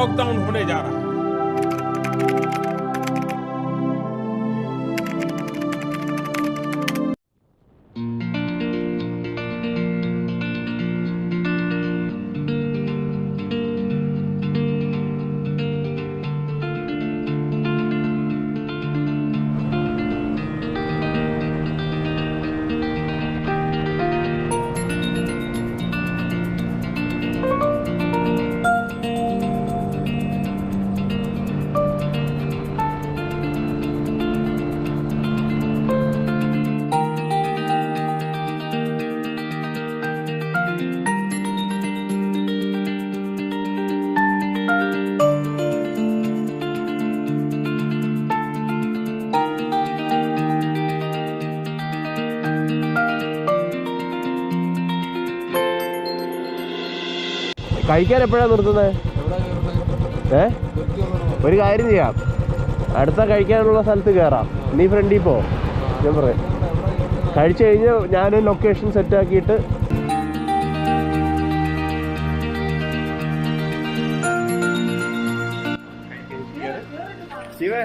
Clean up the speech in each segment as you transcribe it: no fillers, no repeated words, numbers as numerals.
Lockdown होने जा रहा है। കഴിക്കാൻ എപ്പോഴാണ് നിർത്തുന്നത്? ഒരു കാര്യം ചെയ്യാം, അടുത്ത കഴിക്കാനുള്ള സ്ഥലത്ത് കയറാം. നീ ഫ്രണ്ടിൽ പോ, ഞാൻ പറയാം. കഴിച്ചു കഴിഞ്ഞ് ഞാൻ ലൊക്കേഷൻ സെറ്റ് ആക്കിയിട്ട് ശിവേ,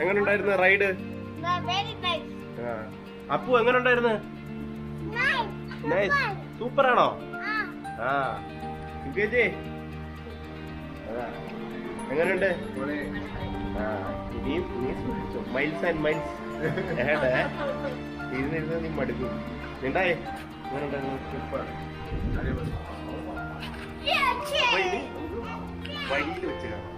എങ്ങനെ ഉണ്ടായിരുന്നു റൈഡ്? അപ്പു എങ്ങനെ ഉണ്ടായിരുന്നു? സൂപ്പറാണോ? ആ എങ്ങനെയുണ്ട്? മൈൽസ് ആൻഡ് മൈൽസ് ഇരുന്നിരുന്ന് നീ മടുക്കും. ഉണ്ടായേ വഴിയിൽ വെച്ച് കാണാം.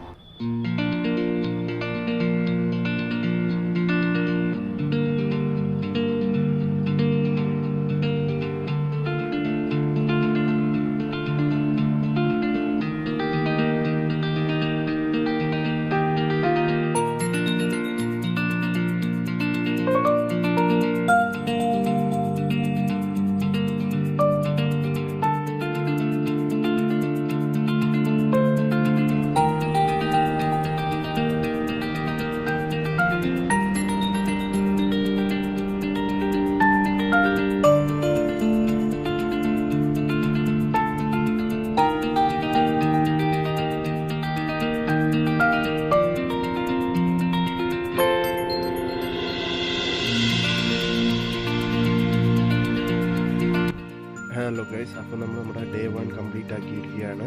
ഹലോ ഗൈസ്, അപ്പോൾ നമ്മൾ നമ്മുടെ ഡേ 1 കംപ്ലീറ്റ് ആക്കിയിരിക്കുകയാണ്.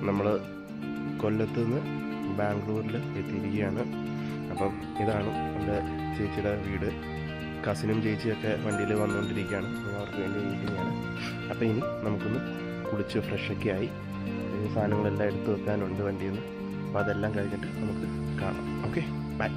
നമ്മൾ കൊല്ലത്ത് നിന്ന് ബാംഗ്ലൂരിൽ എത്തിയിരിക്കുകയാണ്. അപ്പം ഇതാണ് എൻ്റെ ചേച്ചിയുടെ വീട്. കസിനും ചേച്ചിയൊക്കെ വണ്ടിയിൽ വന്നുകൊണ്ടിരിക്കുകയാണ്. അവർക്ക് വേണ്ടി വെയിറ്റിംഗാണ്. അപ്പോൾ ഇനി നമുക്കൊന്ന് കുളിച്ച് ഫ്രഷൊക്കെ ആയി സാധനങ്ങളെല്ലാം എടുത്ത് വെക്കാനുണ്ട് വണ്ടിയിൽ നിന്ന്. അപ്പോൾ അതെല്ലാം കഴിഞ്ഞിട്ട് നമുക്ക് കാണാം. Okay, by.